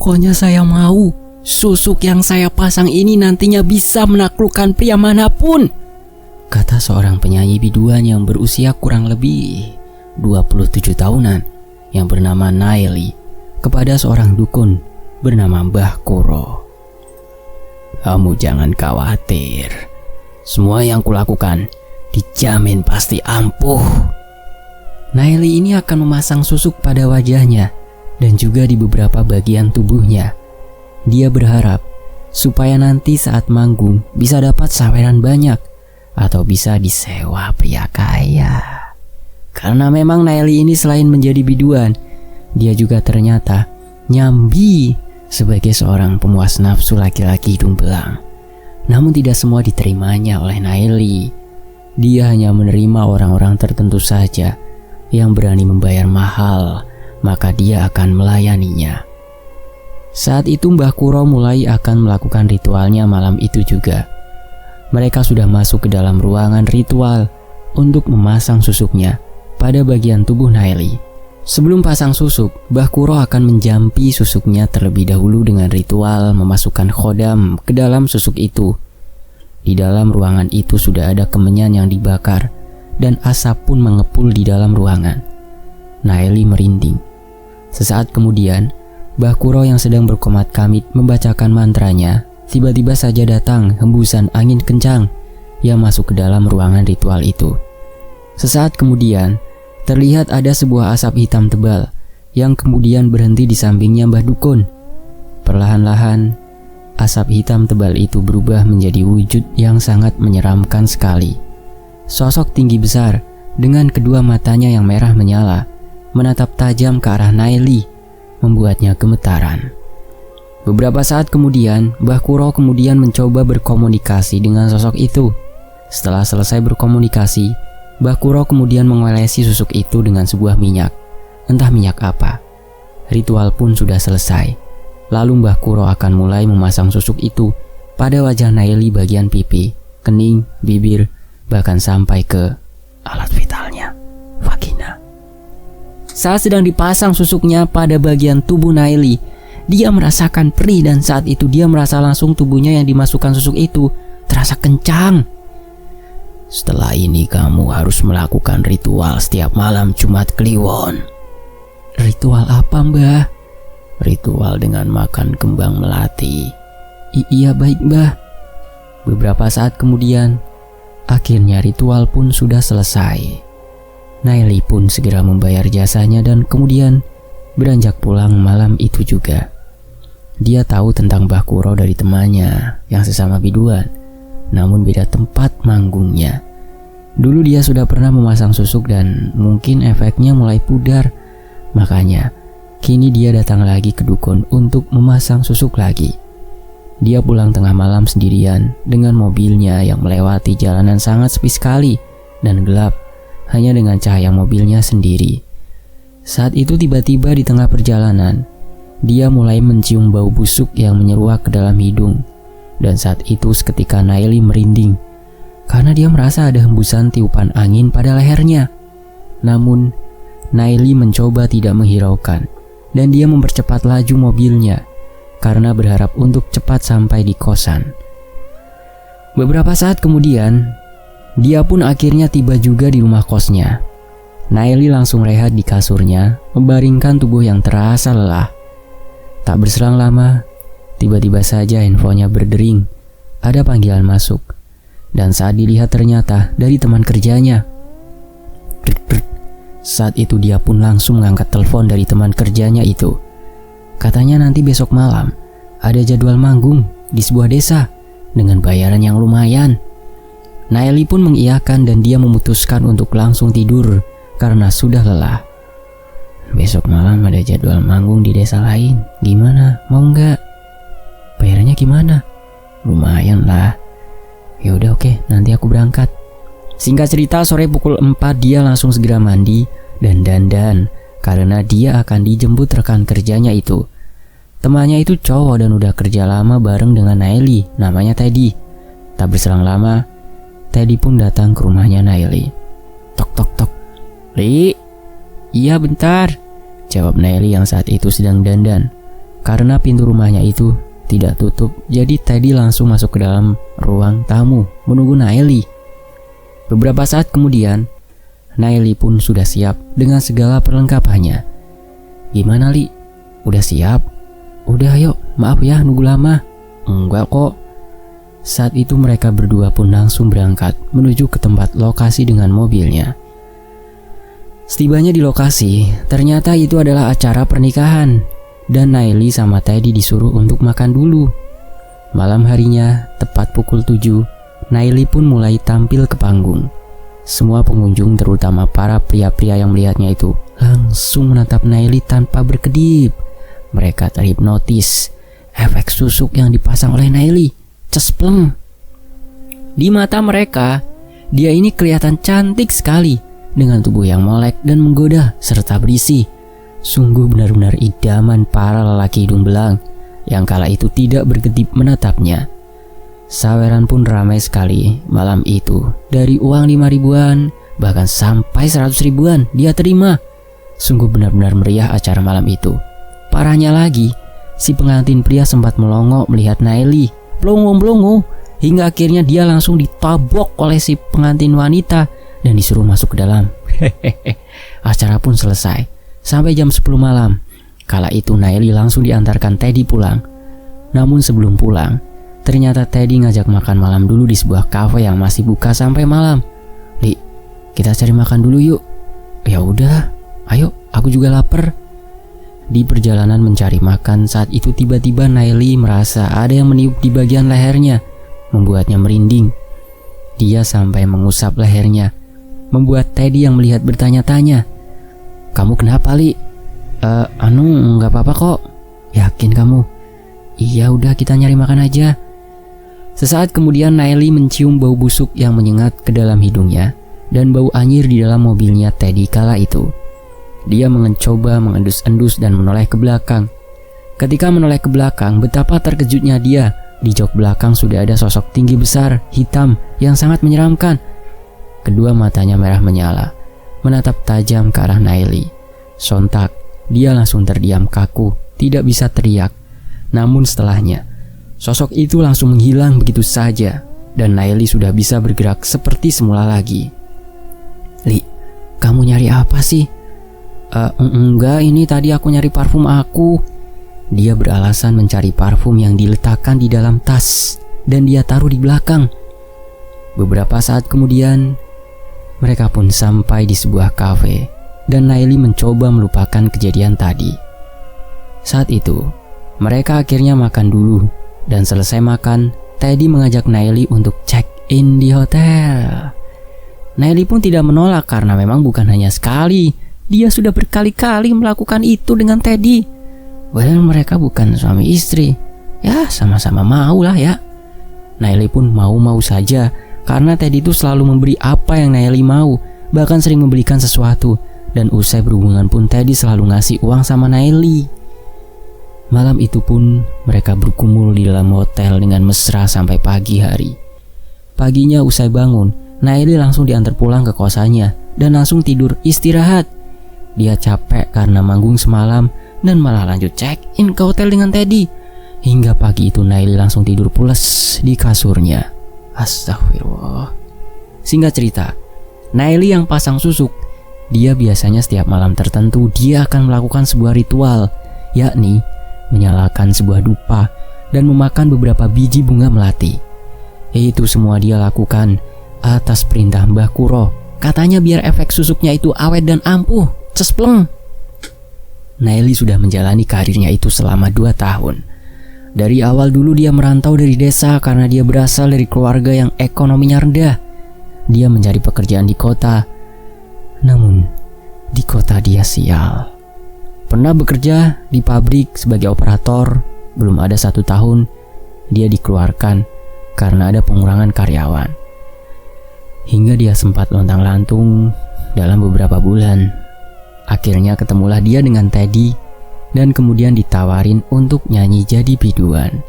Pokoknya saya mau susuk yang saya pasang ini nantinya bisa menaklukkan pria manapun, kata seorang penyanyi biduan yang berusia kurang lebih 27 tahunan yang bernama Naili kepada seorang dukun bernama Mbah Kuro. Kamu jangan khawatir, semua yang kulakukan dijamin pasti ampuh. Naili ini akan memasang susuk pada wajahnya dan juga di beberapa bagian tubuhnya. Dia berharap supaya nanti saat manggung bisa dapat saweran banyak atau bisa disewa pria kaya. Karena memang Naili ini selain menjadi biduan, dia juga ternyata nyambi sebagai seorang pemuas nafsu laki-laki hidung belang. Namun tidak semua diterimanya oleh Naili. Dia hanya menerima orang-orang tertentu saja yang berani membayar mahal, maka dia akan melayaninya. Saat itu Mbah Kuro mulai akan melakukan ritualnya malam itu juga. Mereka sudah masuk ke dalam ruangan ritual untuk memasang susuknya pada bagian tubuh Naili. Sebelum pasang susuk, Mbah Kuro akan menjampi susuknya terlebih dahulu dengan ritual memasukkan khodam ke dalam susuk itu. Di dalam ruangan itu sudah ada kemenyan yang dibakar dan asap pun mengepul di dalam ruangan. Naili merinding. Sesaat kemudian, Mbah Kuro yang sedang berkomat kamit membacakan mantranya, tiba-tiba saja datang hembusan angin kencang yang masuk ke dalam ruangan ritual itu. Sesaat kemudian, terlihat ada sebuah asap hitam tebal yang kemudian berhenti di sampingnya Mbah Dukun. Perlahan-lahan, asap hitam tebal itu berubah menjadi wujud yang sangat menyeramkan sekali. Sosok tinggi besar dengan kedua matanya yang merah menyala menatap tajam ke arah Naili, membuatnya gemetaran. Beberapa saat kemudian, Mbah Kuro kemudian mencoba berkomunikasi dengan sosok itu. Setelah selesai berkomunikasi, Mbah Kuro kemudian mengolesi susuk itu dengan sebuah minyak. Entah minyak apa. Ritual pun sudah selesai. Lalu Mbah Kuro akan mulai memasang susuk itu pada wajah Naili bagian pipi, kening, bibir, bahkan sampai ke alat vitalnya, vagina. Saat sedang dipasang susuknya pada bagian tubuh Naili, dia merasakan perih dan saat itu dia merasa langsung tubuhnya yang dimasukkan susuk itu terasa kencang. Setelah ini kamu harus melakukan ritual setiap malam Jumat Kliwon. Ritual apa, Mbah? Ritual dengan makan kembang melati. Iya baik, Mbah. Beberapa saat kemudian, akhirnya ritual pun sudah selesai. Naili pun segera membayar jasanya dan kemudian beranjak pulang malam itu juga. Dia tahu tentang Mbah Kuro dari temannya yang sesama biduan, namun beda tempat manggungnya. Dulu dia sudah pernah memasang susuk dan mungkin efeknya mulai pudar. Makanya kini dia datang lagi ke dukun untuk memasang susuk lagi. Dia pulang tengah malam sendirian dengan mobilnya yang melewati jalanan sangat sepi sekali dan gelap, hanya dengan cahaya mobilnya sendiri. Saat itu tiba-tiba di tengah perjalanan, dia mulai mencium bau busuk yang menyeruak ke dalam hidung. Dan saat itu seketika Naili merinding karena dia merasa ada hembusan tiupan angin pada lehernya. Namun Naili mencoba tidak menghiraukan dan dia mempercepat laju mobilnya karena berharap untuk cepat sampai di kosan. Beberapa saat kemudian, dia pun akhirnya tiba juga di rumah kosnya. Naili langsung rehat di kasurnya, membaringkan tubuh yang terasa lelah. Tak berselang lama, tiba-tiba saja handphonenya berdering. Ada panggilan masuk. Dan saat dilihat ternyata dari teman kerjanya. Saat itu dia pun langsung mengangkat telepon dari teman kerjanya itu. Katanya nanti besok malam ada jadwal manggung di sebuah desa dengan bayaran yang lumayan. Naili pun mengiyakan dan dia memutuskan untuk langsung tidur karena sudah lelah. Besok malam ada jadwal manggung di desa lain. Gimana? Mau nggak? Bayarannya gimana? Lumayan lah. Ya udah oke, nanti aku berangkat. Singkat cerita, sore pukul 4 dia langsung segera mandi dan dandan karena dia akan dijemput rekan kerjanya itu. Temannya itu cowok dan udah kerja lama bareng dengan Naili, namanya Teddy. Tak berselang lama, Teddy pun datang ke rumahnya Naili. Tok tok tok. Li? Iya bentar, jawab Naili yang saat itu sedang dandan. Karena pintu rumahnya itu tidak tutup, jadi Teddy langsung masuk ke dalam ruang tamu menunggu Naili. Beberapa saat kemudian, Naili pun sudah siap dengan segala perlengkapannya. "Gimana, Li? Udah siap?" "Udah, yuk. Maaf ya nunggu lama." "Enggak kok." Saat itu mereka berdua pun langsung berangkat menuju ke tempat lokasi dengan mobilnya. Setibanya di lokasi, ternyata itu adalah acara pernikahan. Dan Naili sama Teddy disuruh untuk makan dulu. Malam harinya, tepat pukul 7, Naili pun mulai tampil ke panggung. Semua pengunjung, terutama para pria-pria yang melihatnya itu, langsung menatap Naili tanpa berkedip. Mereka terhipnotis. Efek susuk yang dipasang oleh Naili, cespleng. Di mata mereka, dia ini kelihatan cantik sekali, dengan tubuh yang molek dan menggoda serta berisi. Sungguh benar-benar idaman para lelaki hidung belang yang kala itu tidak berkedip menatapnya. Saweran pun ramai sekali malam itu. Dari uang 5 ribuan bahkan sampai 100 ribuan dia terima. Sungguh benar-benar meriah acara malam itu. Parahnya lagi, si pengantin pria sempat melongo melihat Naili, pelongo-pelongo, hingga akhirnya dia langsung ditabok oleh si pengantin wanita dan disuruh masuk ke dalam. Acara pun selesai sampai jam 10 malam. Kala itu Naili langsung diantarkan Teddy pulang. Namun sebelum pulang, ternyata Teddy ngajak makan malam dulu di sebuah kafe yang masih buka sampai malam. "Li, kita cari makan dulu yuk." "Ya udah, ayo, aku juga lapar." Di perjalanan mencari makan, saat itu tiba-tiba Naili merasa ada yang meniup di bagian lehernya, membuatnya merinding. Dia sampai mengusap lehernya, membuat Teddy yang melihat bertanya-tanya, "Kamu kenapa, Li?" Nggak apa-apa kok." "Yakin kamu?" "Iya udah, kita nyari makan aja." Sesaat kemudian Naili mencium bau busuk yang menyengat ke dalam hidungnya dan bau anyir di dalam mobilnya Teddy kala itu. Dia mencoba mengendus-endus dan menoleh ke belakang. Ketika menoleh ke belakang, betapa terkejutnya dia. Di jok belakang sudah ada sosok tinggi besar, hitam, yang sangat menyeramkan. Kedua matanya merah menyala, menatap tajam ke arah Naili. Sontak, dia langsung terdiam kaku, tidak bisa teriak. Namun setelahnya, sosok itu langsung menghilang begitu saja, dan Naili sudah bisa bergerak seperti semula lagi. "Li, kamu nyari apa sih?" Enggak, ini tadi aku nyari parfum aku." Dia beralasan mencari parfum yang diletakkan di dalam tas, dan dia taruh di belakang. Beberapa saat kemudian, mereka pun sampai di sebuah kafe, dan Naili mencoba melupakan kejadian tadi. Saat itu, mereka akhirnya makan dulu, dan selesai makan, Teddy mengajak Naili untuk check-in di hotel. Naili pun tidak menolak karena memang bukan hanya sekali, dia sudah berkali-kali melakukan itu dengan Teddy. Padahal mereka bukan suami istri, ya sama-sama mau lah ya. Naili pun mau-mau saja, karena Teddy itu selalu memberi apa yang Naili mau, bahkan sering membelikan sesuatu. Dan usai berhubungan pun Teddy selalu ngasih uang sama Naili. Malam itu pun mereka berkumul di dalam hotel dengan mesra sampai pagi hari. Paginya usai bangun, Naili langsung diantar pulang ke kosannya dan langsung tidur istirahat. Dia capek karena manggung semalam dan malah lanjut check-in ke hotel dengan Teddy. Hingga pagi itu Naili langsung tidur pules di kasurnya. Astagfirullah. Singkat cerita, Naili yang pasang susuk, dia biasanya setiap malam tertentu dia akan melakukan sebuah ritual, yakni menyalakan sebuah dupa dan memakan beberapa biji bunga melati. Itu semua dia lakukan atas perintah Mbah Kuro. Katanya biar efek susuknya itu awet dan ampuh. Cespleng. Naili sudah menjalani karirnya itu selama 2 tahun. Dari awal dulu dia merantau dari desa karena dia berasal dari keluarga yang ekonominya rendah. Dia mencari pekerjaan di kota. Namun, di kota dia sial. Pernah bekerja di pabrik sebagai operator, belum ada 1 tahun, dia dikeluarkan karena ada pengurangan karyawan. Hingga dia sempat lontang-lantung dalam beberapa bulan. Akhirnya ketemulah dia dengan Teddy dan kemudian ditawarin untuk nyanyi jadi biduan.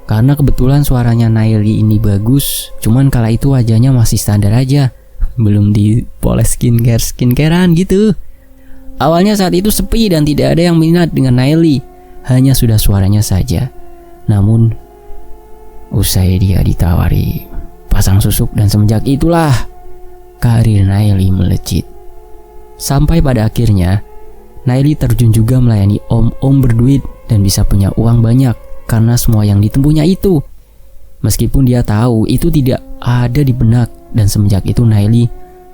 Karena kebetulan suaranya Naili ini bagus, cuman kala itu wajahnya masih standar aja, belum dipoles skincarean gitu. Awalnya saat itu sepi dan tidak ada yang minat dengan Naili. hanya sudah suaranya saja. Namun usai dia ditawari pasang susuk dan semenjak itulah karir Naili melejit. Sampai pada akhirnya Naili terjun juga melayani om-om berduit dan bisa punya uang banyak karena semua yang ditempuhnya itu. Meskipun dia tahu itu tidak ada di benak, dan semenjak itu Naili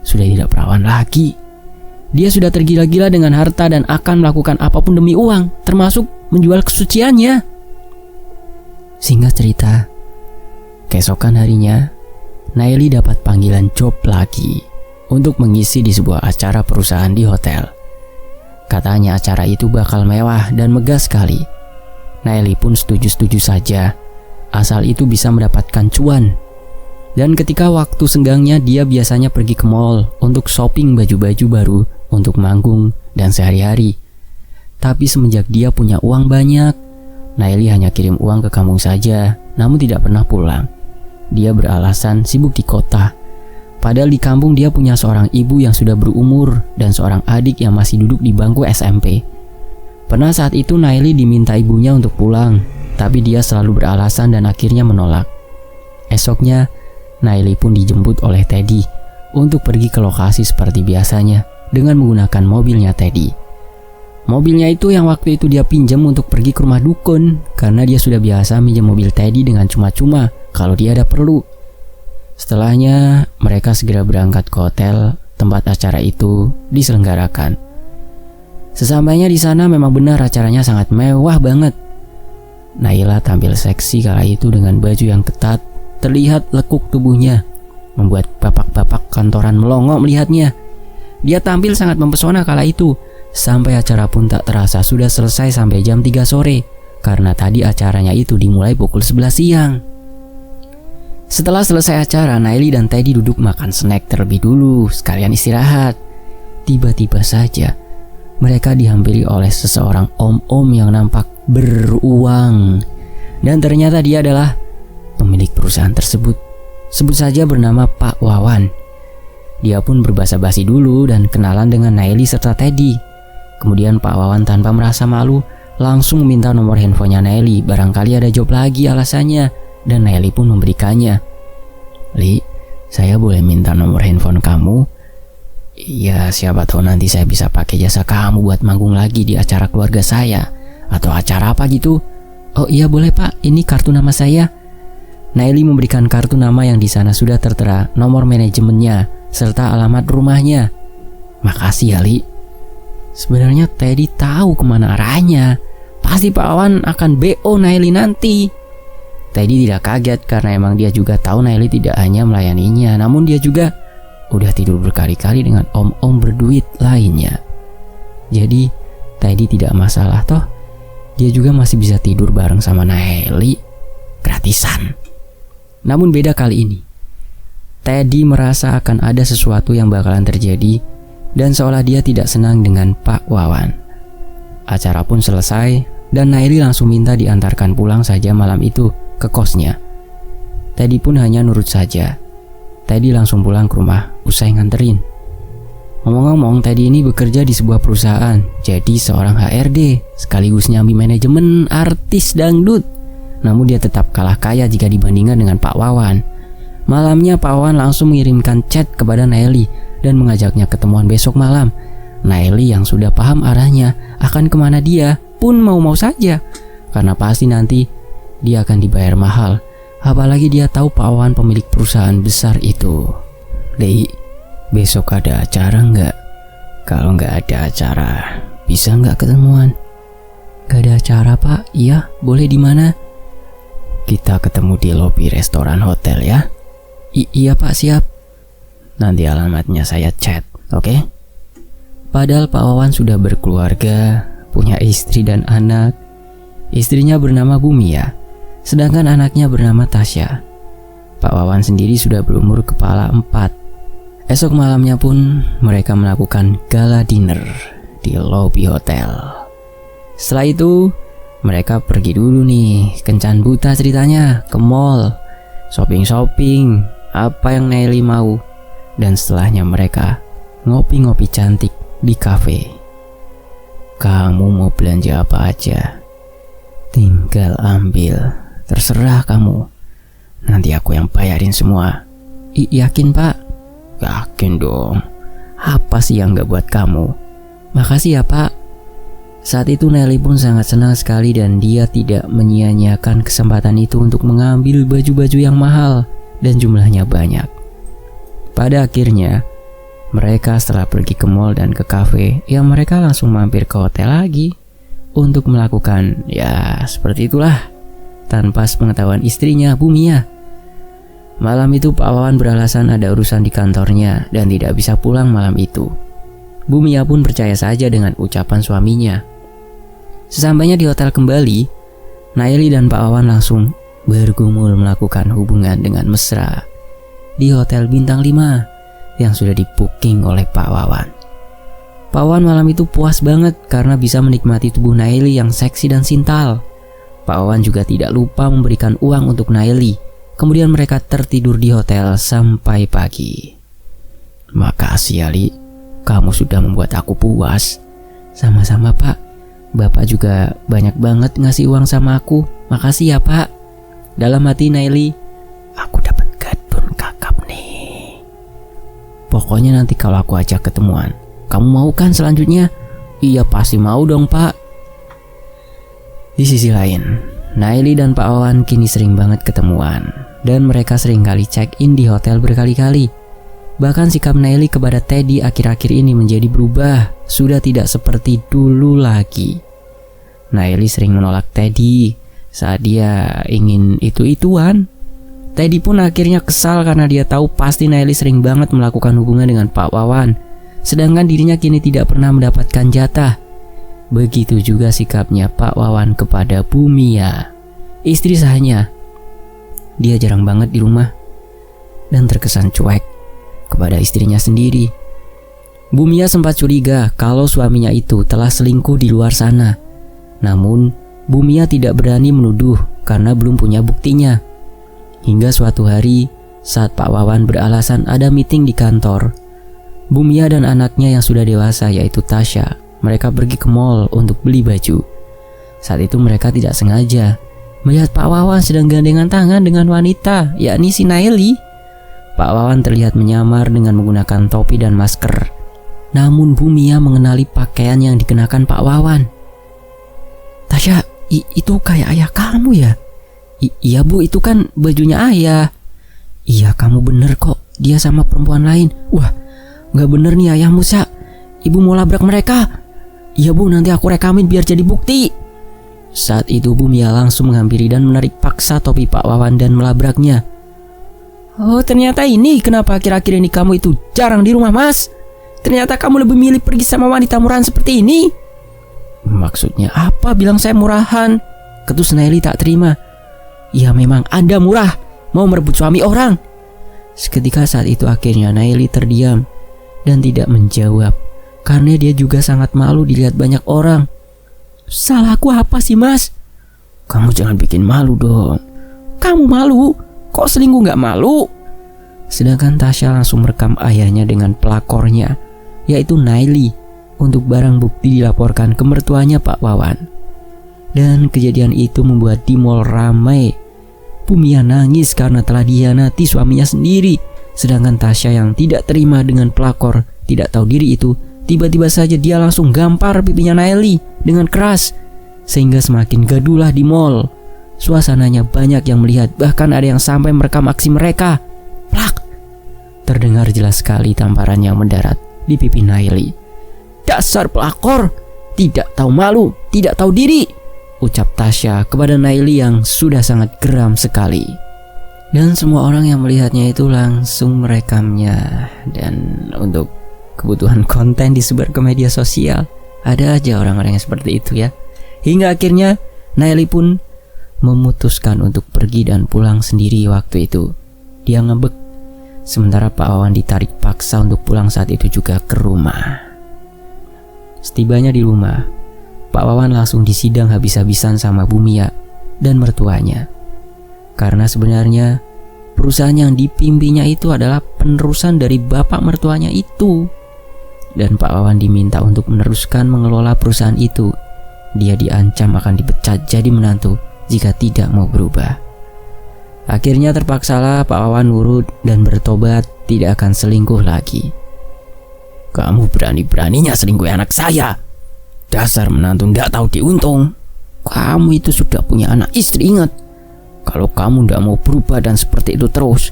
sudah tidak perawan lagi. Dia sudah tergila-gila dengan harta dan akan melakukan apapun demi uang, termasuk menjual kesuciannya. Singkat cerita, keesokan harinya Naili dapat panggilan job lagi untuk mengisi di sebuah acara perusahaan di hotel. Katanya acara itu bakal mewah dan megah sekali. Naili pun setuju-setuju saja, asal itu bisa mendapatkan cuan. Dan ketika waktu senggangnya dia biasanya pergi ke mall untuk shopping baju-baju baru untuk manggung dan sehari-hari. Tapi semenjak dia punya uang banyak, Naili hanya kirim uang ke kampung saja, namun tidak pernah pulang. Dia beralasan sibuk di kota. Padahal di kampung dia punya seorang ibu yang sudah berumur dan seorang adik yang masih duduk di bangku SMP. Pernah saat itu Naili diminta ibunya untuk pulang, tapi dia selalu beralasan dan akhirnya menolak. Esoknya, Naili pun dijemput oleh Teddy untuk pergi ke lokasi seperti biasanya dengan menggunakan mobilnya Teddy. Mobilnya itu yang waktu itu dia pinjam untuk pergi ke rumah dukun karena dia sudah biasa minjem mobil Teddy dengan cuma-cuma kalau dia ada perlu. Setelahnya, mereka segera berangkat ke hotel tempat acara itu diselenggarakan. Sesampainya di sana memang benar acaranya sangat mewah banget. Naila tampil seksi kala itu dengan baju yang ketat, terlihat lekuk tubuhnya, membuat bapak-bapak kantoran melongo melihatnya. Dia tampil sangat mempesona kala itu, sampai acara pun tak terasa sudah selesai sampai jam 3 sore, karena tadi acaranya itu dimulai pukul 11 siang. Setelah selesai acara, Naili dan Teddy duduk makan snack terlebih dulu, sekalian istirahat. Tiba-tiba saja, mereka dihampiri oleh seseorang om-om yang nampak beruang. Dan ternyata dia adalah pemilik perusahaan tersebut. Sebut saja bernama Pak Wawan. Dia pun berbasa-basi dulu dan kenalan dengan Naili serta Teddy. Kemudian Pak Wawan tanpa merasa malu langsung meminta nomor handphonenya Naili, barangkali ada job lagi alasannya. Dan Naili pun memberikannya. "Li, saya boleh minta nomor handphone kamu? Ya siapa tahu nanti saya bisa pakai jasa kamu buat manggung lagi di acara keluarga saya, atau acara apa gitu." "Oh iya boleh Pak, ini kartu nama saya." Naili memberikan kartu nama yang di sana sudah tertera nomor manajemennya serta alamat rumahnya. "Makasih ya Li." Sebenarnya Teddy tahu kemana arahnya. Pasti Pak Wawan akan BO Naili nanti. Teddy tidak kaget karena emang dia juga tahu Naili tidak hanya melayaninya, namun dia juga udah tidur berkali-kali dengan om-om berduit lainnya. Jadi Teddy tidak masalah toh. Dia juga masih bisa tidur bareng sama Naili gratisan. Namun beda kali ini. Teddy merasa akan ada sesuatu yang bakalan terjadi dan seolah dia tidak senang dengan Pak Wawan. Acara pun selesai dan Naili langsung minta diantarkan pulang saja malam itu ke kosnya. Teddy pun hanya nurut saja. Teddy langsung pulang ke rumah usai nganterin. Ngomong-ngomong, Teddy ini bekerja di sebuah perusahaan, jadi seorang HRD sekaligus nyambi manajemen artis dangdut. Namun dia tetap kalah kaya jika dibandingkan dengan Pak Wawan. Malamnya Pak Wawan langsung mengirimkan chat kepada Naili dan mengajaknya ketemuan besok malam. Naili yang sudah paham arahnya akan kemana dia pun mau-mau saja, karena pasti nanti dia akan dibayar mahal. Apalagi dia tahu Pak Wawan pemilik perusahaan besar itu. "Li, besok ada acara nggak? Kalau nggak ada acara, bisa nggak ketemuan?" "Gak ada acara Pak." "Iya, boleh di mana?" "Kita ketemu di lobi restoran hotel ya." Iya Pak, siap." "Nanti alamatnya saya chat, oke?" Padahal Pak Wawan sudah berkeluarga, punya istri dan anak. Istrinya bernama Bumia, sedangkan anaknya bernama Tasya. Pak Wawan sendiri sudah berumur kepala 4. Esok malamnya pun mereka melakukan gala dinner di lobi hotel. Setelah itu mereka pergi dulu nih, kencan buta ceritanya, ke mall, shopping-shopping, apa yang Naili mau. Dan setelahnya mereka ngopi-ngopi cantik di kafe. "Kamu mau belanja apa aja? Tinggal ambil, terserah kamu. Nanti aku yang bayarin semua. Yakin pak? Yakin dong. Apa sih yang gak buat kamu? Makasih ya pak. Saat itu Nelly pun sangat senang sekali dan dia tidak menyia-nyiakan kesempatan itu untuk mengambil baju-baju yang mahal dan jumlahnya banyak. Pada akhirnya, mereka setelah pergi ke mall dan ke kafe, ya mereka langsung mampir ke hotel lagi untuk melakukan ya seperti itulah tanpa sepengetahuan istrinya Bumia. Malam itu Pak Wawan beralasan ada urusan di kantornya dan tidak bisa pulang malam itu. Bumia pun percaya saja dengan ucapan suaminya. Sesampainya di hotel kembali, Naili dan Pak Wawan langsung bergumul melakukan hubungan dengan mesra di hotel bintang 5 yang sudah di-booking oleh Pak Wawan. Pak Wawan malam itu puas banget karena bisa menikmati tubuh Naili yang seksi dan sintal. Pak Wawan juga tidak lupa memberikan uang untuk Naili. Kemudian mereka tertidur di hotel sampai pagi. Makasih Ali, kamu sudah membuat aku puas. Sama-sama pak, bapak juga banyak banget ngasih uang sama aku. Makasih ya pak. Dalam hati Naili, aku dapat gadun kakap nih. Pokoknya nanti kalau aku ajak ketemuan, kamu mau kan selanjutnya? Iya pasti mau dong pak. Di sisi lain, Naili dan Pak Wawan kini sering banget ketemuan dan mereka sering kali check-in di hotel berkali-kali. Bahkan sikap Naili kepada Teddy akhir-akhir ini menjadi berubah, sudah tidak seperti dulu lagi. Naili sering menolak Teddy saat dia ingin itu-ituan. Teddy pun akhirnya kesal karena dia tahu pasti Naili sering banget melakukan hubungan dengan Pak Wawan, sedangkan dirinya kini tidak pernah mendapatkan jatah. Begitu juga sikapnya Pak Wawan kepada Bumia, istri sahnya. Dia jarang banget di rumah dan terkesan cuek kepada istrinya sendiri. Bumia sempat curiga kalau suaminya itu telah selingkuh di luar sana. Namun Bumia tidak berani menuduh karena belum punya buktinya. Hingga suatu hari saat Pak Wawan beralasan ada meeting di kantor, Bumia dan anaknya yang sudah dewasa yaitu Tasya, mereka pergi ke mall untuk beli baju. Saat itu mereka tidak sengaja melihat Pak Wawan sedang gandengan tangan dengan wanita, yakni si Naili. Pak Wawan terlihat menyamar dengan menggunakan topi dan masker. Namun Bumia mengenali pakaian yang dikenakan Pak Wawan. Tasya, itu kayak ayah kamu ya? Iya bu, itu kan bajunya ayah. Iya kamu bener kok, dia sama perempuan lain. Wah, gak bener nih ayah Musa. Ibu mau labrak mereka. Iya bu, nanti aku rekamin biar jadi bukti. Saat itu Bumia langsung menghampiri dan menarik paksa topi Pak Wawan dan melabraknya. Oh ternyata ini kenapa akhir-akhir ini kamu itu jarang di rumah mas. Ternyata kamu lebih milih pergi sama wanita murahan seperti ini. Maksudnya apa bilang saya murahan? Ketus Naili tak terima. Ya memang Anda murah, mau merebut suami orang. Seketika saat itu akhirnya Naili terdiam dan tidak menjawab karena dia juga sangat malu dilihat banyak orang. Salahku apa sih mas? Kamu jangan bikin malu dong. Kamu malu? Kok selingkuh gak malu? Sedangkan Tasya langsung merekam ayahnya dengan pelakornya, yaitu Naili, untuk barang bukti dilaporkan ke mertuanya Pak Wawan. Dan kejadian itu membuat di mall ramai. Bumia nangis karena telah dikhianati suaminya sendiri. Sedangkan Tasya yang tidak terima dengan pelakor, tidak tahu diri itu, tiba-tiba saja dia langsung gampar pipinya Naili dengan keras, sehingga semakin gadulah di mall. Suasananya banyak yang melihat, bahkan ada yang sampai merekam aksi mereka. Plak! Terdengar jelas sekali tamparan yang mendarat di pipi Naili. Dasar pelakor, tidak tahu malu, tidak tahu diri, ucap Tasya kepada Naili yang sudah sangat geram sekali. Dan semua orang yang melihatnya itu langsung merekamnya. Dan untuk kebutuhan konten disebar ke media sosial, ada aja orang-orang yang seperti itu ya. Hingga akhirnya Naili pun memutuskan untuk pergi dan pulang sendiri waktu itu. Dia ngambek, sementara Pak Wawan ditarik paksa untuk pulang saat itu juga ke rumah. Setibanya di rumah, Pak Wawan langsung disidang habis-habisan sama Bumia dan mertuanya. Karena sebenarnya perusahaan yang dipimpinnya itu adalah penerusan dari bapak mertuanya itu. Dan Pak Wawan diminta untuk meneruskan mengelola perusahaan itu. Dia diancam akan dipecat jadi menantu jika tidak mau berubah. Akhirnya terpaksalah Pak Wawan nurut dan bertobat tidak akan selingkuh lagi. Kamu berani-beraninya selingkuh anak saya. Dasar menantu nggak tahu diuntung. Kamu itu sudah punya anak istri, ingat. Kalau kamu nggak mau berubah dan seperti itu terus,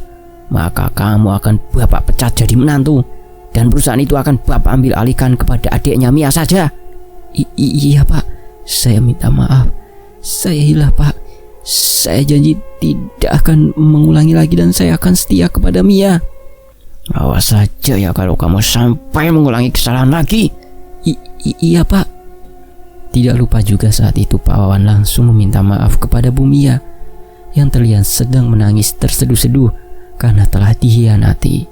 maka kamu akan Bapak pecat jadi menantu. Dan perusahaan itu akan Bapak ambil alihkan kepada adiknya Mia saja. Iya Pak, saya minta maaf. Saya hilah Pak. Saya janji tidak akan mengulangi lagi dan saya akan setia kepada Mia. Awas saja ya kalau kamu sampai mengulangi kesalahan lagi. Iya Pak. Tidak lupa juga saat itu Pak Wawan langsung meminta maaf kepada Bu Mia yang terlihat sedang menangis terseduh-seduh karena telah dikhianati.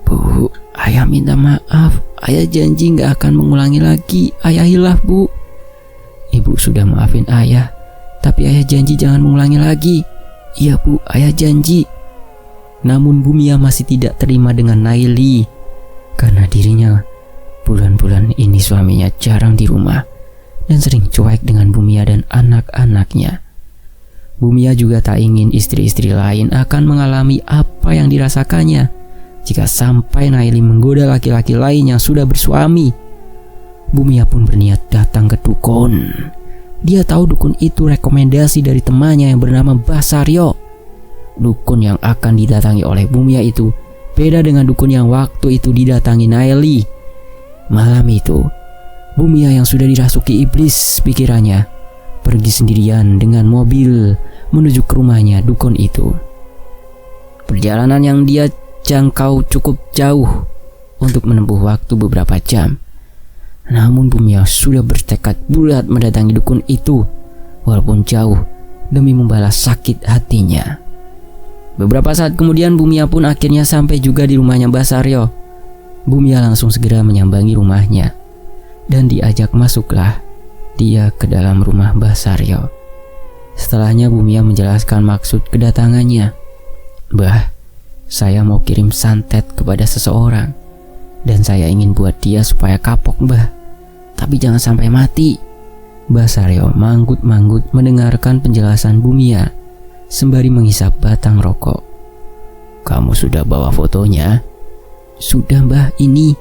Bu, ayah minta maaf. Ayah janji gak akan mengulangi lagi. Ayah hilah Bu. Ibu sudah maafin ayah, tapi ayah janji jangan mengulangi lagi. Iya Bu, ayah janji. Namun Bu Mia masih tidak terima dengan Naili karena dirinya bulan-bulan ini suaminya jarang di rumah dan sering cuek dengan Bu Mia dan anak-anaknya. Bu Mia juga tak ingin istri-istri lain akan mengalami apa yang dirasakannya jika sampai Naili menggoda laki-laki lain yang sudah bersuami. Bu Mia pun berniat datang ke dukun. Dia tahu dukun itu rekomendasi dari temannya yang bernama Mbah Saryo. Dukun yang akan didatangi oleh Bu Mia itu beda dengan dukun yang waktu itu didatangi Naili. Malam itu, Bu Mia yang sudah dirasuki iblis pikirannya pergi sendirian dengan mobil menuju ke rumahnya dukun itu. Perjalanan yang dia jangkau cukup jauh untuk menempuh waktu beberapa jam. Namun Bu Mia sudah bertekad bulat mendatangi dukun itu walaupun jauh demi membalas sakit hatinya. Beberapa saat kemudian Bu Mia pun akhirnya sampai juga di rumahnya Mbah Saryo. Bu Mia langsung segera menyambangi rumahnya dan diajak masuklah dia ke dalam rumah Mbah Saryo. Setelahnya Bu Mia menjelaskan maksud kedatangannya. Mbah, saya mau kirim santet kepada seseorang dan saya ingin buat dia supaya kapok Mbah, tapi jangan sampai mati. Mbah Saryo manggut-manggut mendengarkan penjelasan Bu Mia sembari menghisap batang rokok. Kamu sudah bawa fotonya? Sudah Mbah, ini,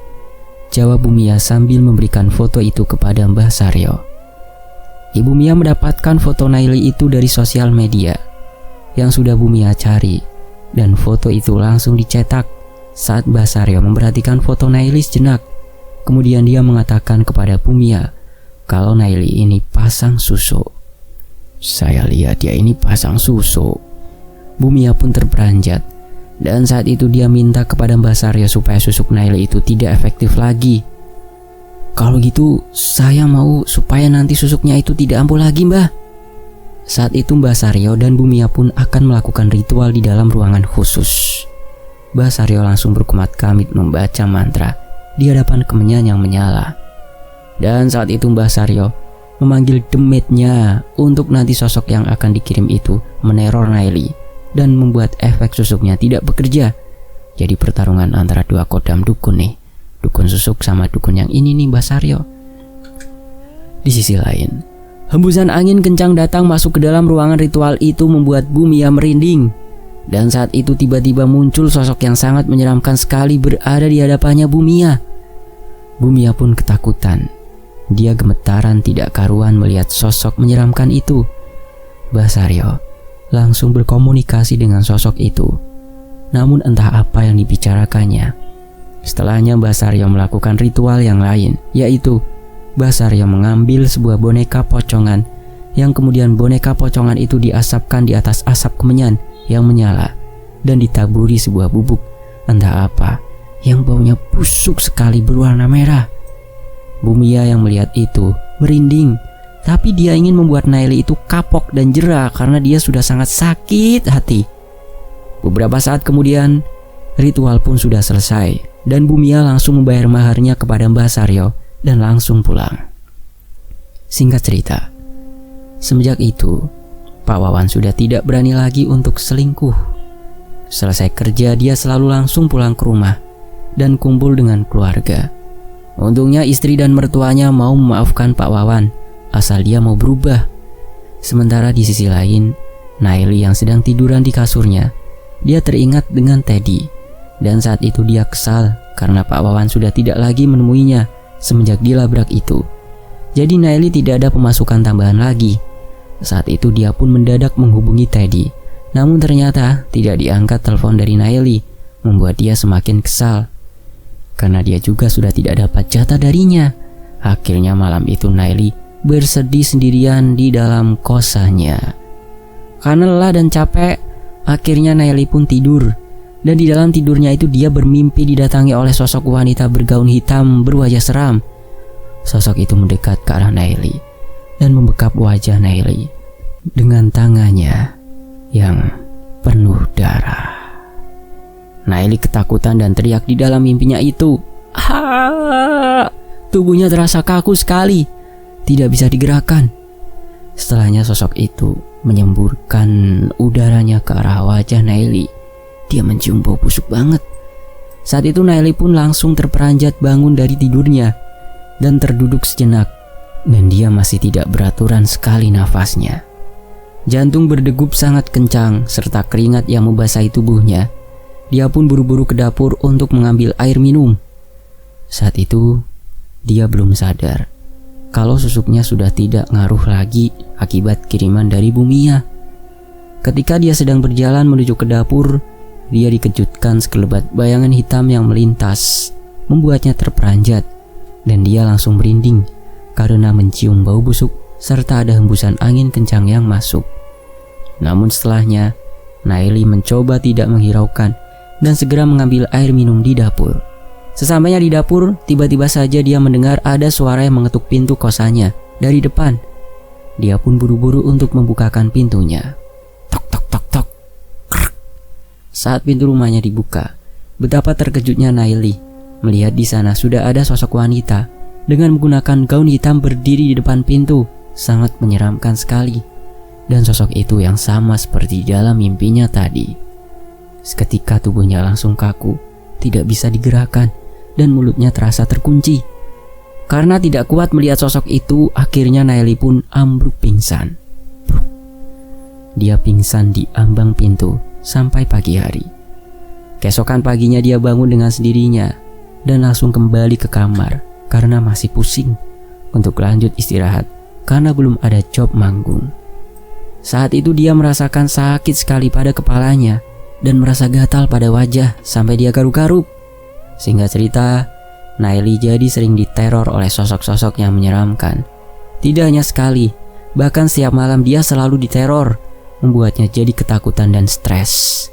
jawab Bu Mia sambil memberikan foto itu kepada Mbah Saryo. Ibu Mia mendapatkan foto Naili itu dari sosial media yang sudah Bu Mia cari, dan foto itu langsung dicetak. Saat Mbah Saryo memperhatikan foto Naili sejenak, kemudian dia mengatakan kepada Bu Mia kalau Naili ini pasang susuk. Saya lihat dia ini pasang susuk. Bu Mia pun terperanjat, dan saat itu dia minta kepada Mbah Saryo supaya susuk Naili itu tidak efektif lagi. Kalau gitu saya mau supaya nanti susuknya itu tidak ampuh lagi Mbah. Saat itu Mbah Saryo dan Bu Mia pun akan melakukan ritual di dalam ruangan khusus. Mbah Saryo langsung berkumat kamit membaca mantra di hadapan kemenyan yang menyala. Dan saat itu Mbah Saryo memanggil demitnya untuk nanti sosok yang akan dikirim itu meneror Naili dan membuat efek susuknya tidak bekerja. Jadi pertarungan antara dua kodam dukun nih, dukun susuk sama dukun yang ini nih Mbah Saryo. Di sisi lain, hembusan angin kencang datang masuk ke dalam ruangan ritual itu membuat Bu Mia merinding. Dan saat itu tiba-tiba muncul sosok yang sangat menyeramkan sekali berada di hadapannya Bu Mia. Bu Mia pun ketakutan. Dia gemetaran tidak karuan melihat sosok menyeramkan itu. Mbah Saryo langsung berkomunikasi dengan sosok itu. Namun entah apa yang dibicarakannya. Setelahnya Mbah Saryo melakukan ritual yang lain, yaitu Mbah Saryo mengambil sebuah boneka pocongan yang kemudian boneka pocongan itu diasapkan di atas asap kemenyan yang menyala dan ditaburi sebuah bubuk entah apa yang baunya busuk sekali berwarna merah. Bu Mia yang melihat itu merinding, tapi dia ingin membuat Naili itu kapok dan jera karena dia sudah sangat sakit hati. Beberapa saat kemudian ritual pun sudah selesai dan Bu Mia langsung membayar maharnya kepada Mbah Saryo dan langsung pulang. Singkat cerita, semenjak itu Pak Wawan sudah tidak berani lagi untuk selingkuh. Selesai kerja dia selalu langsung pulang ke rumah dan kumpul dengan keluarga. Untungnya istri dan mertuanya mau memaafkan Pak Wawan asal dia mau berubah. Sementara di sisi lain, Naili yang sedang tiduran di kasurnya, dia teringat dengan Teddy. Dan saat itu dia kesal karena Pak Wawan sudah tidak lagi menemuinya semenjak dilabrak itu. Jadi Naili tidak ada pemasukan tambahan lagi. Saat itu dia pun mendadak menghubungi Teddy. Namun ternyata tidak diangkat telepon dari Naili, membuat dia semakin kesal. Karena dia juga sudah tidak dapat jatah darinya. Akhirnya malam itu Naili bersedih sendirian di dalam kosannya. Karena lelah dan capek, akhirnya Naili pun tidur. Dan di dalam tidurnya itu dia bermimpi didatangi oleh sosok wanita bergaun hitam berwajah seram. Sosok itu mendekat ke arah Naili dan membekap wajah Naili dengan tangannya yang penuh darah. Naili ketakutan dan teriak di dalam mimpinya itu. Tubuhnya terasa kaku sekali, tidak bisa digerakkan. Setelahnya sosok itu menyemburkan udaranya ke arah wajah Naili. Dia mencium bau busuk banget. Saat itu Naili pun langsung terperanjat bangun dari tidurnya dan terduduk sejenak. Dan dia masih tidak beraturan sekali nafasnya. Jantung berdegup sangat kencang serta keringat yang membasahi tubuhnya. Dia pun buru-buru ke dapur untuk mengambil air minum. Saat itu dia belum sadar kalau susuknya sudah tidak ngaruh lagi akibat kiriman dari Bumia. Ketika dia sedang berjalan menuju ke dapur, dia dikejutkan sekelebat bayangan hitam yang melintas, membuatnya terperanjat, dan dia langsung merinding karena mencium bau busuk serta ada hembusan angin kencang yang masuk. Namun setelahnya, Naili mencoba tidak menghiraukan dan segera mengambil air minum di dapur. Sesampainya di dapur, tiba-tiba saja dia mendengar ada suara yang mengetuk pintu kosannya dari depan. Dia pun buru-buru untuk membukakan pintunya. Tok tok tok tok. Krrk. Saat pintu rumahnya dibuka, betapa terkejutnya Naili melihat di sana sudah ada sosok wanita dengan menggunakan gaun hitam berdiri di depan pintu. Sangat menyeramkan sekali. Dan sosok itu yang sama seperti dalam mimpinya tadi. Seketika tubuhnya langsung kaku, tidak bisa digerakkan, dan mulutnya terasa terkunci. Karena tidak kuat melihat sosok itu, akhirnya Naili pun ambruk pingsan. Dia pingsan di ambang pintu sampai pagi hari. Keesokan paginya dia bangun dengan sendirinya dan langsung kembali ke kamar karena masih pusing untuk lanjut istirahat karena belum ada job manggung. Saat itu dia merasakan sakit sekali pada kepalanya dan merasa gatal pada wajah sampai dia garuk-garuk. Singkat cerita, Naili jadi sering diteror oleh sosok-sosok yang menyeramkan. Tidak hanya sekali, bahkan setiap malam dia selalu diteror, membuatnya jadi ketakutan dan stres.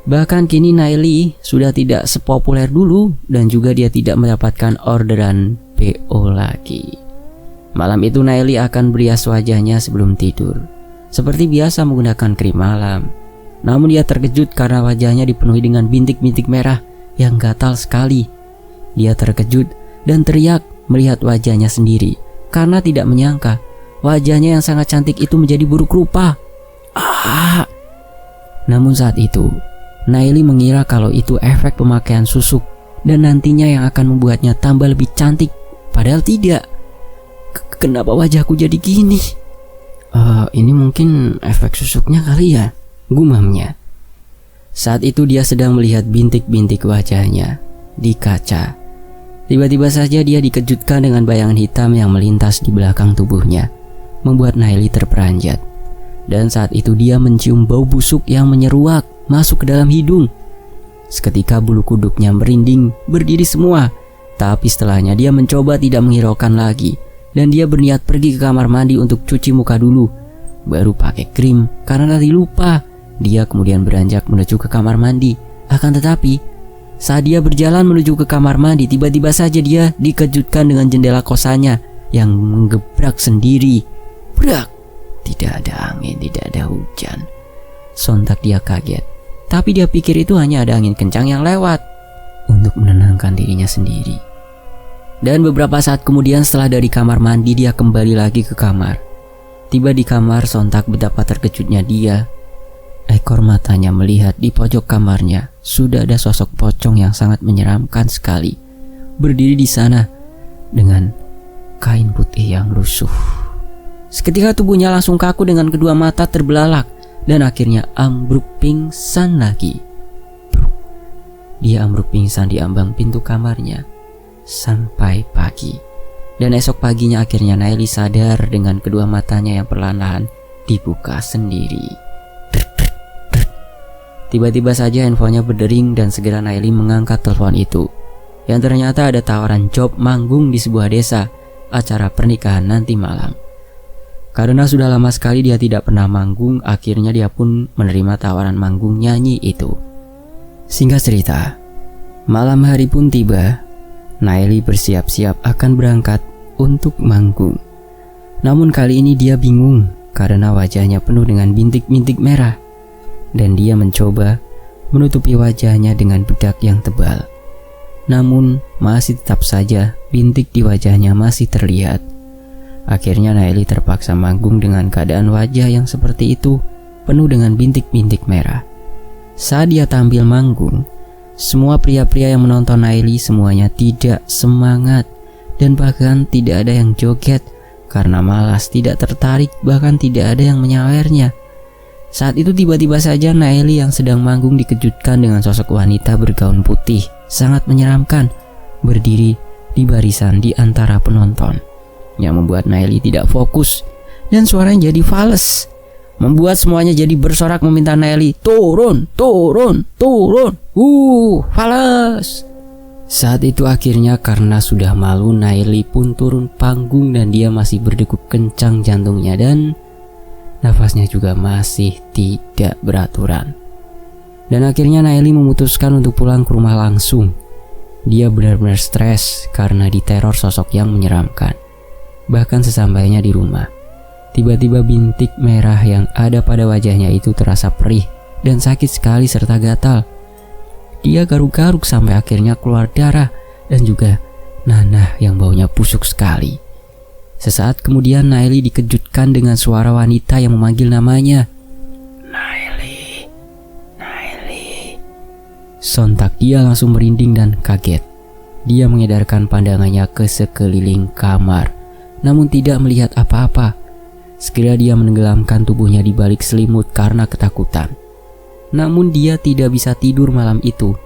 Bahkan kini Naili sudah tidak sepopuler dulu dan juga dia tidak mendapatkan orderan PO lagi. Malam itu Naili akan berias wajahnya sebelum tidur, seperti biasa menggunakan krim malam. Namun dia terkejut karena wajahnya dipenuhi dengan bintik-bintik merah yang gatal sekali. Dia terkejut dan teriak melihat wajahnya sendiri karena tidak menyangka wajahnya yang sangat cantik itu menjadi buruk rupa. Namun saat itu Naili mengira kalau itu efek pemakaian susuk dan nantinya yang akan membuatnya tambah lebih cantik. Padahal tidak. Kenapa wajahku jadi gini? Ini mungkin efek susuknya kali ya, gumamnya. Saat itu dia sedang melihat bintik-bintik wajahnya di kaca. Tiba-tiba saja dia dikejutkan dengan bayangan hitam yang melintas di belakang tubuhnya, membuat Naili terperanjat. Dan saat itu dia mencium bau busuk yang menyeruak masuk ke dalam hidung. Seketika bulu kuduknya merinding, berdiri semua. Tapi setelahnya dia mencoba tidak menghiraukan lagi. Dan dia berniat pergi ke kamar mandi untuk cuci muka dulu, baru pakai krim karena tadi lupa. Dia kemudian beranjak menuju ke kamar mandi. Akan tetapi saat dia berjalan menuju ke kamar mandi, tiba-tiba saja dia dikejutkan dengan jendela kosannya yang menggebrak sendiri. Brak! Tidak ada angin, tidak ada hujan. Sontak dia kaget, tapi dia pikir itu hanya ada angin kencang yang lewat. Untuk menenangkan dirinya sendiri. Dan beberapa saat kemudian setelah dari kamar mandi dia kembali lagi ke kamar. Tiba di kamar, sontak betapa terkejutnya dia. Ekor matanya melihat di pojok kamarnya sudah ada sosok pocong yang sangat menyeramkan sekali, berdiri di sana dengan kain putih yang lusuh. Seketika tubuhnya langsung kaku dengan kedua mata terbelalak dan akhirnya ambruk pingsan lagi. Dia ambruk pingsan di ambang pintu kamarnya sampai pagi. Dan esok paginya akhirnya Naili sadar dengan kedua matanya yang perlahan-lahan dibuka sendiri. Tiba-tiba saja handphonenya berdering dan segera Naili mengangkat telepon itu. Yang ternyata ada tawaran job manggung di sebuah desa, acara pernikahan nanti malam. Karena sudah lama sekali dia tidak pernah manggung, akhirnya dia pun menerima tawaran manggung nyanyi itu. Singkat cerita, malam hari pun tiba. Naili bersiap-siap akan berangkat untuk manggung. Namun kali ini dia bingung karena wajahnya penuh dengan bintik-bintik merah. Dan dia mencoba menutupi wajahnya dengan bedak yang tebal. Namun masih tetap saja bintik di wajahnya masih terlihat. Akhirnya Naili terpaksa manggung dengan keadaan wajah yang seperti itu, penuh dengan bintik-bintik merah. Saat dia tampil manggung, semua pria-pria yang menonton Naili semuanya tidak semangat dan bahkan tidak ada yang joget karena malas, tidak tertarik, bahkan tidak ada yang menyawernya. Saat itu tiba-tiba saja Naili yang sedang manggung dikejutkan dengan sosok wanita bergaun putih sangat menyeramkan berdiri di barisan di antara penonton, yang membuat Naili tidak fokus dan suaranya jadi fales, membuat semuanya jadi bersorak meminta Naili turun, turun, turun, fales. Saat itu akhirnya karena sudah malu, Naili pun turun panggung dan dia masih berdegup kencang jantungnya dan nafasnya juga masih tidak beraturan. Dan akhirnya Naili memutuskan untuk pulang ke rumah langsung. Dia benar-benar stres karena diteror sosok yang menyeramkan. Bahkan sesampainya di rumah, tiba-tiba bintik merah yang ada pada wajahnya itu terasa perih dan sakit sekali serta gatal. Dia garuk-garuk sampai akhirnya keluar darah dan juga nanah yang baunya busuk sekali. Sesaat kemudian Naili dikejutkan dengan suara wanita yang memanggil namanya. Naili, Naili. Sontak dia langsung merinding dan kaget. Dia mengedarkan pandangannya ke sekeliling kamar, namun tidak melihat apa-apa. Segera dia menenggelamkan tubuhnya di balik selimut karena ketakutan. Namun dia tidak bisa tidur malam itu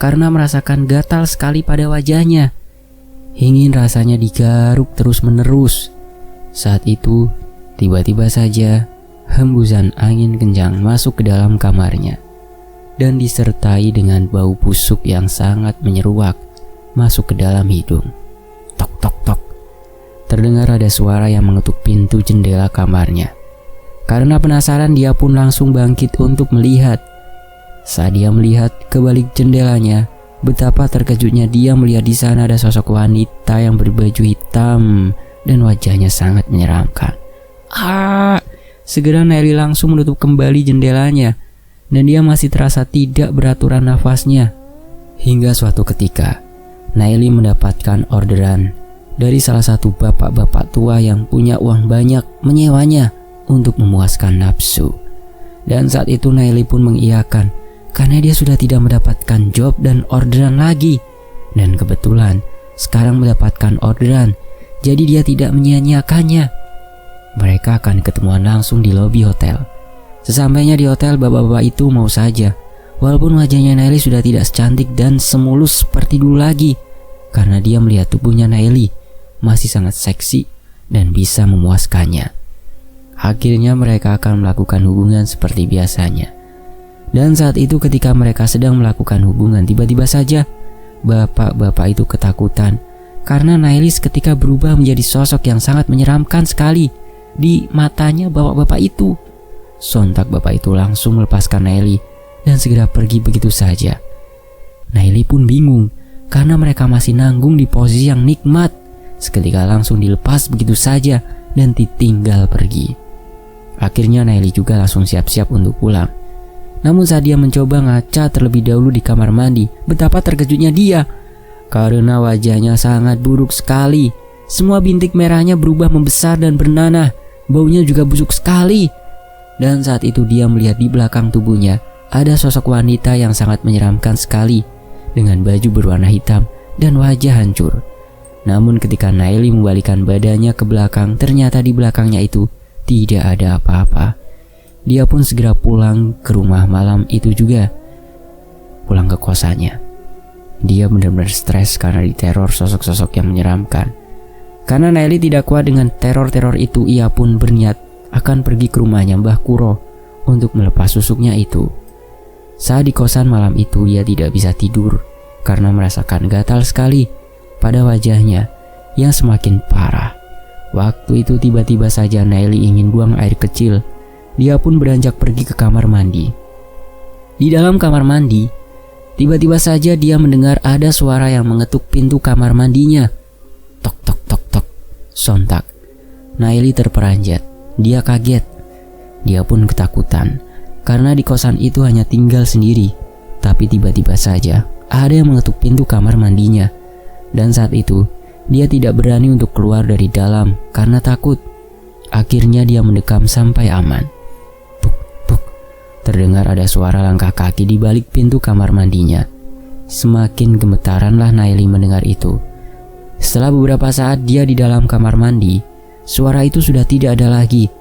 karena merasakan gatal sekali pada wajahnya. Ingin rasanya digaruk terus-menerus. Saat itu, tiba-tiba saja hembusan angin kencang masuk ke dalam kamarnya dan disertai dengan bau busuk yang sangat menyeruak masuk ke dalam hidung. Tok tok tok. Terdengar ada suara yang mengetuk pintu jendela kamarnya. Karena penasaran dia pun langsung bangkit untuk melihat. Saat dia melihat ke balik jendelanya, betapa terkejutnya dia melihat di sana ada sosok wanita yang berbaju hitam dan wajahnya sangat menyeramkan. Segera Naili langsung menutup kembali jendelanya dan dia masih terasa tidak beraturan nafasnya. Hingga suatu ketika, Naili mendapatkan orderan dari salah satu bapak-bapak tua yang punya uang banyak menyewanya untuk memuaskan nafsu. Dan saat itu Naili pun mengiyakan karena dia sudah tidak mendapatkan job dan orderan lagi. Dan kebetulan sekarang mendapatkan orderan, jadi dia tidak menyia-nyiakannya. Mereka akan ketemuan langsung di lobi hotel. Sesampainya di hotel, bapak-bapak itu mau saja, walaupun wajahnya Naili sudah tidak secantik dan semulus seperti dulu lagi, karena dia melihat tubuhnya Naili masih sangat seksi dan bisa memuaskannya. Akhirnya mereka akan melakukan hubungan seperti biasanya. Dan saat itu ketika mereka sedang melakukan hubungan, tiba-tiba saja bapak-bapak itu ketakutan karena Naili seketika berubah menjadi sosok yang sangat menyeramkan sekali di matanya bapak-bapak itu. Sontak bapak itu langsung melepaskan Naili dan segera pergi begitu saja. Naili pun bingung karena mereka masih nanggung di posisi yang nikmat. Seketika langsung dilepas begitu saja dan ditinggal pergi. Akhirnya Naili juga langsung siap-siap untuk pulang. Namun saat dia mencoba ngaca terlebih dahulu di kamar mandi, betapa terkejutnya dia karena wajahnya sangat buruk sekali. Semua bintik merahnya berubah membesar dan bernanah, baunya juga busuk sekali. Dan saat itu dia melihat di belakang tubuhnya ada sosok wanita yang sangat menyeramkan sekali dengan baju berwarna hitam dan wajah hancur. Namun ketika Naili membalikkan badannya ke belakang, ternyata di belakangnya itu tidak ada apa-apa. Dia pun segera pulang ke rumah malam itu juga, pulang ke kosannya. Dia benar-benar stres karena diteror sosok-sosok yang menyeramkan. Karena Naili tidak kuat dengan teror-teror itu, ia pun berniat akan pergi ke rumahnya Mbah Kuro untuk melepas susuknya itu. Saat di kosan malam itu, dia tidak bisa tidur karena merasakan gatal sekali pada wajahnya yang semakin parah. Waktu itu tiba-tiba saja Naili ingin buang air kecil. Dia pun beranjak pergi ke kamar mandi. Di dalam kamar mandi, tiba-tiba saja dia mendengar ada suara yang mengetuk pintu kamar mandinya. Tok tok tok tok. Sontak Naili terperanjat. Dia kaget. Dia pun ketakutan karena di kosan itu hanya tinggal sendiri. Tapi tiba-tiba saja ada yang mengetuk pintu kamar mandinya. Dan saat itu dia tidak berani untuk keluar dari dalam karena takut. Akhirnya dia mendekam sampai aman. Puk puk. Terdengar ada suara langkah kaki di balik pintu kamar mandinya. Semakin gemetaranlah Naili mendengar itu. Setelah beberapa saat dia di dalam kamar mandi, suara itu sudah tidak ada lagi.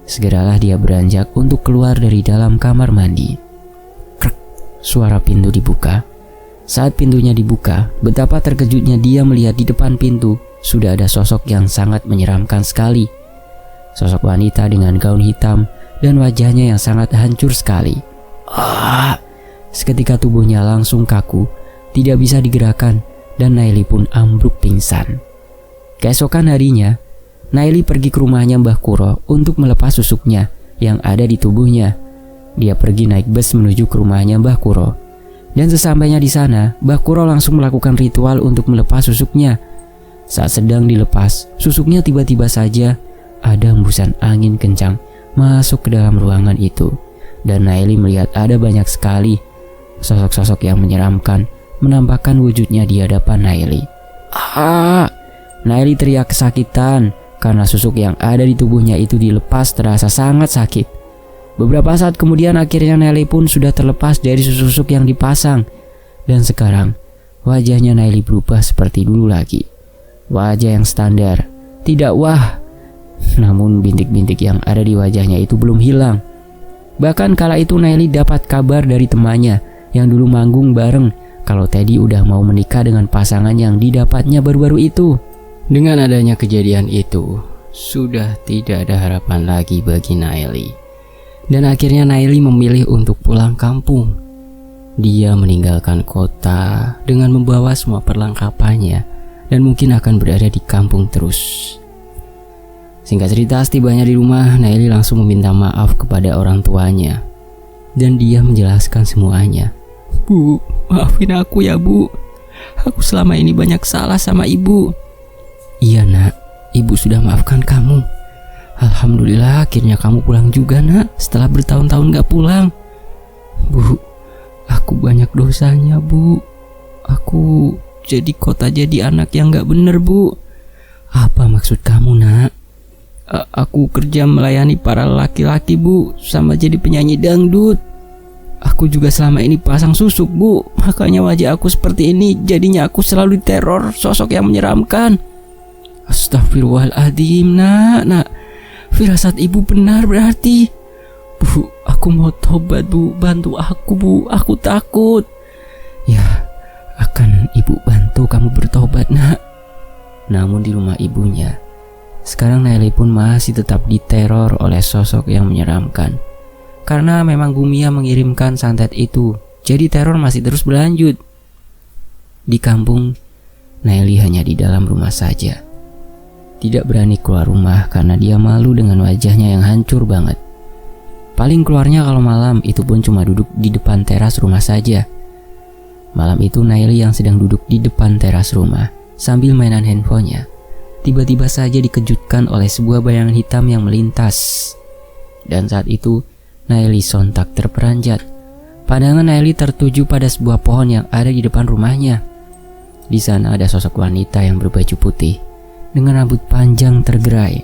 Segeralah dia beranjak untuk keluar dari dalam kamar mandi. Krek. Suara pintu dibuka. Saat pintunya dibuka, betapa terkejutnya dia melihat di depan pintu sudah ada sosok yang sangat menyeramkan sekali. Sosok wanita dengan gaun hitam dan wajahnya yang sangat hancur sekali. Seketika tubuhnya langsung kaku, tidak bisa digerakkan, dan Naili pun ambruk pingsan. Keesokan harinya, Naili pergi ke rumahnya Mbah Kuro untuk melepas susuknya yang ada di tubuhnya. Dia pergi naik bus menuju ke rumahnya Mbah Kuro. Dan sesampainya di sana, Mbah Kuro langsung melakukan ritual untuk melepas susuknya. Saat sedang dilepas, susuknya tiba-tiba saja ada hembusan angin kencang masuk ke dalam ruangan itu. Dan Naili melihat ada banyak sekali sosok-sosok yang menyeramkan menampakkan wujudnya di hadapan Naili. Naili teriak kesakitan karena susuk yang ada di tubuhnya itu dilepas terasa sangat sakit. Beberapa saat kemudian akhirnya Naili pun sudah terlepas dari susuk-susuk yang dipasang. Dan sekarang wajahnya Naili berubah seperti dulu lagi. Wajah yang standar, tidak wah. Namun bintik-bintik yang ada di wajahnya itu belum hilang. Bahkan kala itu Naili dapat kabar dari temannya yang dulu manggung bareng kalau Teddy udah mau menikah dengan pasangan yang didapatnya baru-baru itu. Dengan adanya kejadian itu, sudah tidak ada harapan lagi bagi Naili. Dan akhirnya Naili memilih untuk pulang kampung. Dia meninggalkan kota dengan membawa semua perlengkapannya dan mungkin akan berada di kampung terus. Singkat cerita, setibanya di rumah, Naili langsung meminta maaf kepada orang tuanya. Dan dia menjelaskan semuanya. Bu, maafin aku ya bu. Aku selama ini banyak salah sama ibu. Iya nak, ibu sudah maafkan kamu. Alhamdulillah akhirnya kamu pulang juga nak, setelah bertahun-tahun gak pulang. Bu, aku banyak dosanya bu. Aku jadi kota jadi anak yang gak bener bu. Apa maksud kamu nak? Aku kerja melayani para laki-laki bu, sama jadi penyanyi dangdut. Aku juga selama ini pasang susuk bu, makanya wajah aku seperti ini. Jadinya aku selalu diteror sosok yang menyeramkan. Astagfirullahaladzim nak. Firasat ibu benar berarti. Bu, aku mau tobat bu, bantu aku bu, aku takut. Ya, akan ibu bantu kamu bertobat nak. Namun di rumah ibunya, sekarang Naili pun masih tetap diteror oleh sosok yang menyeramkan. Karena memang Bumia mengirimkan santet itu, jadi teror masih terus berlanjut. Di kampung, Naili hanya di dalam rumah saja. Tidak berani keluar rumah karena dia malu dengan wajahnya yang hancur banget. Paling keluarnya kalau malam, itu pun cuma duduk di depan teras rumah saja. Malam itu Naili yang sedang duduk di depan teras rumah sambil mainan handphonenya, tiba-tiba saja dikejutkan oleh sebuah bayangan hitam yang melintas. Dan saat itu Naili sontak terperanjat. Pandangan Naili tertuju pada sebuah pohon yang ada di depan rumahnya. Di sana ada sosok wanita yang berbaju putih dengan rambut panjang tergerai.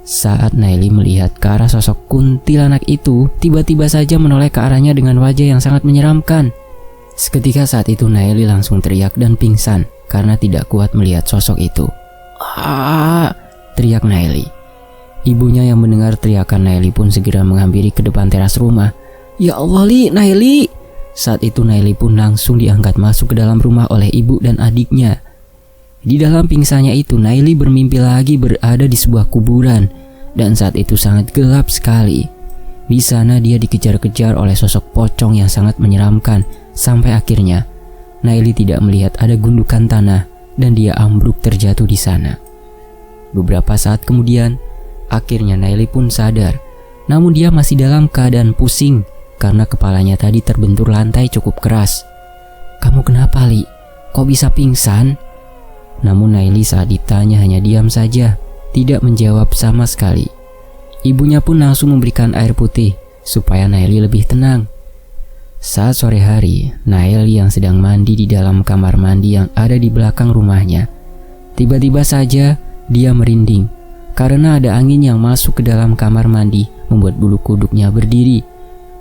Saat Naili melihat ke arah sosok kuntilanak itu, tiba-tiba saja menoleh ke arahnya dengan wajah yang sangat menyeramkan. Seketika saat itu Naili langsung teriak dan pingsan karena tidak kuat melihat sosok itu. "Ah!" teriak Naili. Ibunya yang mendengar teriakan Naili pun segera menghampiri ke depan teras rumah. "Ya Allah, Naili!" Saat itu Naili pun langsung diangkat masuk ke dalam rumah oleh ibu dan adiknya. Di dalam pingsannya itu, Naili bermimpi lagi berada di sebuah kuburan, dan saat itu sangat gelap sekali. Di sana dia dikejar-kejar oleh sosok pocong yang sangat menyeramkan, sampai akhirnya Naili tidak melihat ada gundukan tanah dan dia ambruk terjatuh di sana. Beberapa saat kemudian, akhirnya Naili pun sadar, namun dia masih dalam keadaan pusing karena kepalanya tadi terbentur lantai cukup keras. "Kamu kenapa, Li? Kok bisa pingsan?" Namun Naili saat ditanya hanya diam saja, tidak menjawab sama sekali. Ibunya pun langsung memberikan air putih supaya Naili lebih tenang. Saat sore hari, Naili yang sedang mandi di dalam kamar mandi yang ada di belakang rumahnya, tiba-tiba saja dia merinding karena ada angin yang masuk ke dalam kamar mandi membuat bulu kuduknya berdiri.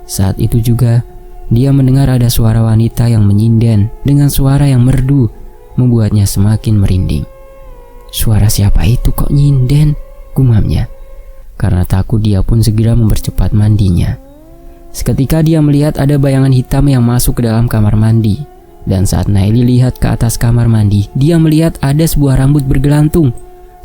Saat itu juga dia mendengar ada suara wanita yang menyinden dengan suara yang merdu, membuatnya semakin merinding. "Suara siapa itu kok nyinden?" gumamnya. Karena takut dia pun segera mempercepat mandinya. Seketika dia melihat ada bayangan hitam yang masuk ke dalam kamar mandi. Dan saat Naili lihat ke atas kamar mandi, dia melihat ada sebuah rambut bergelantung.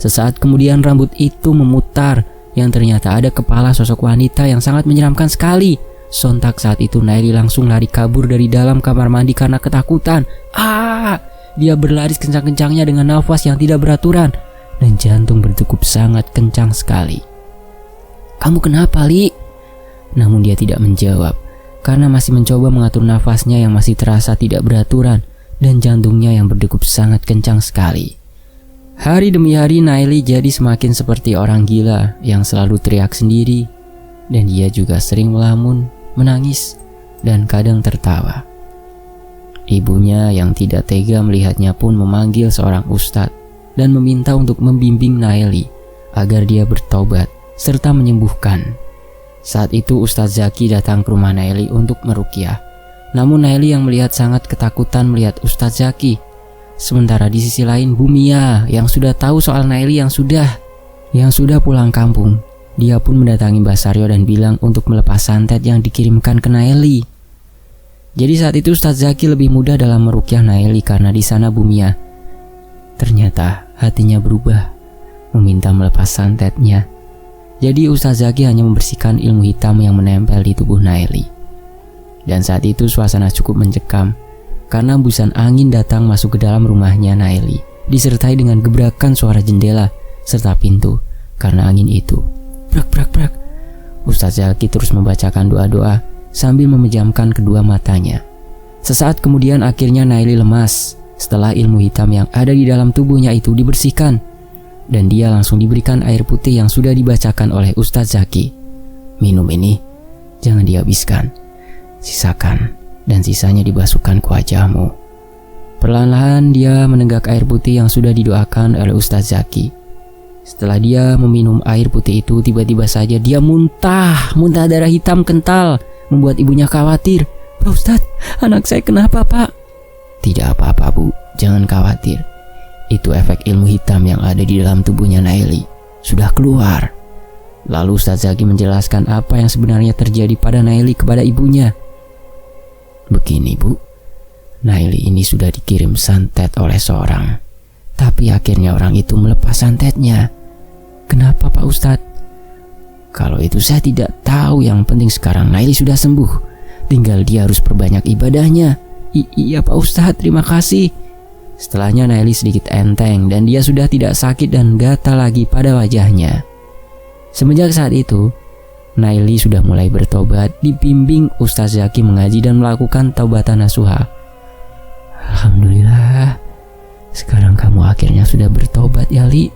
Sesaat kemudian rambut itu memutar, yang ternyata ada kepala sosok wanita yang sangat menyeramkan sekali. Sontak saat itu Naili langsung lari kabur dari dalam kamar mandi karena ketakutan. "Ah!" Dia berlari kencang-kencangnya dengan nafas yang tidak beraturan dan jantung berdegup sangat kencang sekali. "Kamu kenapa, Li?" Namun dia tidak menjawab karena masih mencoba mengatur nafasnya yang masih terasa tidak beraturan dan jantungnya yang berdegup sangat kencang sekali. Hari demi hari Naili jadi semakin seperti orang gila yang selalu teriak sendiri, dan dia juga sering melamun, menangis, dan kadang tertawa. Ibunya yang tidak tega melihatnya pun memanggil seorang ustadz dan meminta untuk membimbing Naili agar dia bertobat serta menyembuhkan. Saat itu Ustadz Zaki datang ke rumah Naili untuk meruqyah. Namun Naili yang melihat sangat ketakutan melihat Ustadz Zaki. Sementara di sisi lain Bumia yang sudah tahu soal Naili yang sudah pulang kampung. Dia pun mendatangi Mbah Saryo dan bilang untuk melepas santet yang dikirimkan ke Naili. Jadi saat itu Ustadz Zaki lebih mudah dalam meruqyah Naili karena di sana Bumia ternyata hatinya berubah, meminta melepas santetnya. Jadi Ustadz Zaki hanya membersihkan ilmu hitam yang menempel di tubuh Naili. Dan saat itu suasana cukup mencekam karena hembusan angin datang masuk ke dalam rumahnya Naili, disertai dengan gebrakan suara jendela serta pintu karena angin itu. Brak brak brak. Ustadz Zaki terus membacakan doa-doa sambil memejamkan kedua matanya. Sesaat kemudian akhirnya Naili lemas setelah ilmu hitam yang ada di dalam tubuhnya itu dibersihkan. Dan dia langsung diberikan air putih yang sudah dibacakan oleh Ustadz Zaki. "Minum ini, jangan dihabiskan. Sisakan, dan sisanya dibasuhkan ke wajahmu." Perlahan-lahan dia menenggak air putih yang sudah didoakan oleh Ustadz Zaki. Setelah dia meminum air putih itu, tiba-tiba saja dia muntah darah hitam kental, membuat ibunya khawatir. "Pak Ustadz, anak saya kenapa, Pak?" "Tidak apa-apa, Bu, jangan khawatir. Itu efek ilmu hitam yang ada di dalam tubuhnya Naili sudah keluar." Lalu Ustadz Zaki menjelaskan apa yang sebenarnya terjadi pada Naili kepada ibunya. "Begini, Bu, Naili ini sudah dikirim santet oleh seorang, tapi akhirnya orang itu melepas santetnya." "Kenapa, Pak Ustadz?" "Kalau itu saya tidak tahu, yang penting sekarang Naili sudah sembuh. Tinggal dia harus perbanyak ibadahnya." Iya Pak Ustadz, terima kasih." Setelahnya Naili sedikit enteng dan dia sudah tidak sakit dan gatal lagi pada wajahnya. Semenjak saat itu, Naili sudah mulai bertobat, dibimbing Ustadz Zaki mengaji dan melakukan taubatan nasuha. "Alhamdulillah, sekarang kamu akhirnya sudah bertobat ya, Li."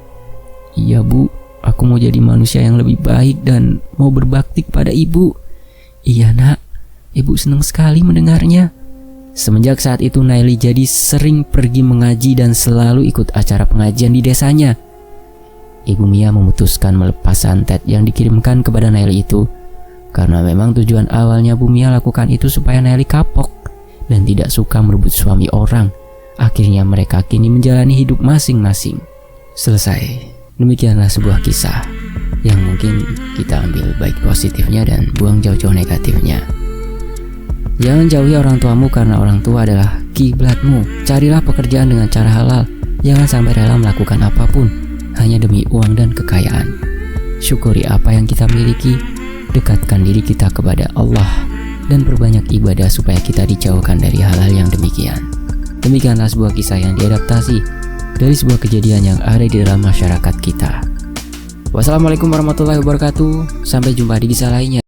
"Iya Bu, aku mau jadi manusia yang lebih baik dan mau berbakti kepada Ibu." "Iya Nak, Ibu senang sekali mendengarnya." Semenjak saat itu Naili jadi sering pergi mengaji dan selalu ikut acara pengajian di desanya. Ibu Mia memutuskan melepas santet yang dikirimkan kepada Naili itu karena memang tujuan awalnya Bu Mia lakukan itu supaya Naili kapok dan tidak suka merebut suami orang Akhirnya mereka kini menjalani hidup masing-masing. Selesai. Demikianlah sebuah kisah yang mungkin kita ambil baik positifnya dan buang jauh-jauh negatifnya. Jangan jauhi orang tuamu karena orang tua adalah kiblatmu. Carilah pekerjaan dengan cara halal. Jangan sampai rela melakukan apapun hanya demi uang dan kekayaan. Syukuri apa yang kita miliki. Dekatkan diri kita kepada Allah dan perbanyak ibadah supaya kita dijauhkan dari hal-hal yang demikian. Demikianlah sebuah kisah yang diadaptasi dari sebuah kejadian yang ada di dalam masyarakat kita. Wassalamualaikum warahmatullahi wabarakatuh. Sampai jumpa di kisah lainnya.